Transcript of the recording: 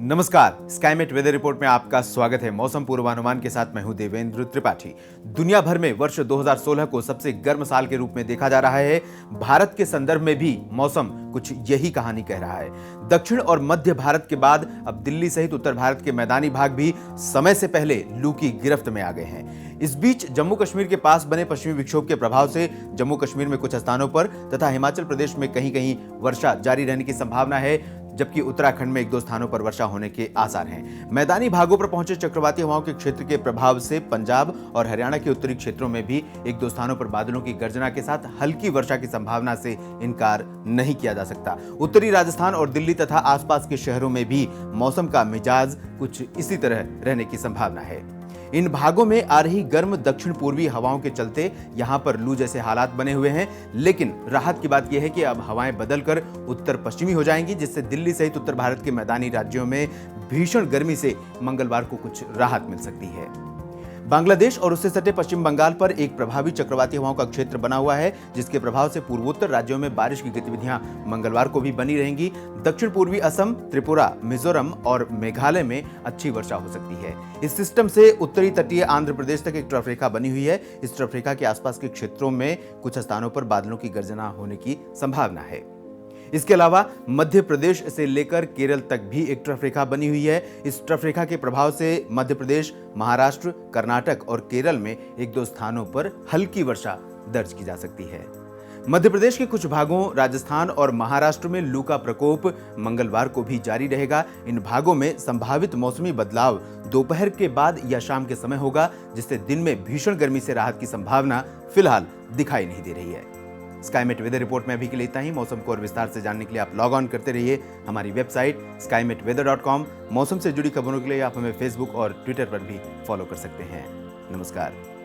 नमस्कार, Skymet weather report में आपका स्वागत है। मौसम पूर्वानुमान के साथ मैं हूं देवेंद्र त्रिपाठी। दुनिया भर में वर्ष 2016 को सबसे गर्म साल के रूप में देखा जा रहा है। भारत के संदर्भ में भी मौसम कुछ यही कहानी कह रहा है। दक्षिण और मध्य भारत के बाद अब दिल्ली सहित उत्तर भारत के मैदानी भाग भी समय से पहले लू की गिरफ्त में आ गए हैं। इस बीच जम्मू कश्मीर के पास बने पश्चिमी विक्षोभ के प्रभाव से जम्मू कश्मीर में कुछ स्थानों पर तथा हिमाचल प्रदेश में कहीं कहीं वर्षा जारी रहने की संभावना है, जबकि उत्तराखंड में एक दो स्थानों पर वर्षा होने के आसार हैं। मैदानी भागों पर पहुंचे चक्रवाती हवाओं के क्षेत्र के प्रभाव से पंजाब और हरियाणा के उत्तरी क्षेत्रों में भी एक दो स्थानों पर बादलों की गर्जना के साथ हल्की वर्षा की संभावना से इनकार नहीं किया जा सकता। उत्तरी राजस्थान और दिल्ली तथा आसपास के शहरों में भी मौसम का मिजाज कुछ इसी तरह रहने की संभावना है। इन भागों में आ रही गर्म दक्षिण पूर्वी हवाओं के चलते यहां पर लू जैसे हालात बने हुए हैं, लेकिन राहत की बात यह है कि अब हवाएं बदलकर उत्तर पश्चिमी हो जाएंगी, जिससे दिल्ली सहित उत्तर भारत के मैदानी राज्यों में भीषण गर्मी से मंगलवार को कुछ राहत मिल सकती है। बांग्लादेश और उससे सटे पश्चिम बंगाल पर एक प्रभावी चक्रवाती हवाओं का क्षेत्र बना हुआ है, जिसके प्रभाव से पूर्वोत्तर राज्यों में बारिश की गतिविधियां मंगलवार को भी बनी रहेंगी। दक्षिण पूर्वी असम, त्रिपुरा, मिजोरम और मेघालय में अच्छी वर्षा हो सकती है। इस सिस्टम से उत्तरी तटीय आंध्र प्रदेश तक एक ट्रफ रेखा बनी हुई है। इस ट्रफ रेखा के आसपास के क्षेत्रों में कुछ स्थानों पर बादलों की गर्जना होने की संभावना है। इसके अलावा मध्य प्रदेश से लेकर केरल तक भी एक ट्रफ रेखा बनी हुई है। इस ट्रफ रेखा के प्रभाव से मध्य प्रदेश, महाराष्ट्र, कर्नाटक और केरल में एक दो स्थानों पर हल्की वर्षा दर्ज की जा सकती है। मध्य प्रदेश के कुछ भागों, राजस्थान और महाराष्ट्र में लू का प्रकोप मंगलवार को भी जारी रहेगा। इन भागों में संभावित मौसमी बदलाव दोपहर के बाद या शाम के समय होगा, जिससे दिन में भीषण गर्मी से राहत की संभावना फिलहाल दिखाई नहीं दे रही है। स्काईमेट वेदर रिपोर्ट में अभी के लिए इतना ही। मौसम को और विस्तार से जानने के लिए आप लॉग ऑन करते रहिए हमारी वेबसाइट skymetweather.com। मौसम से जुड़ी खबरों के लिए आप हमें फेसबुक और ट्विटर पर भी फॉलो कर सकते हैं। नमस्कार।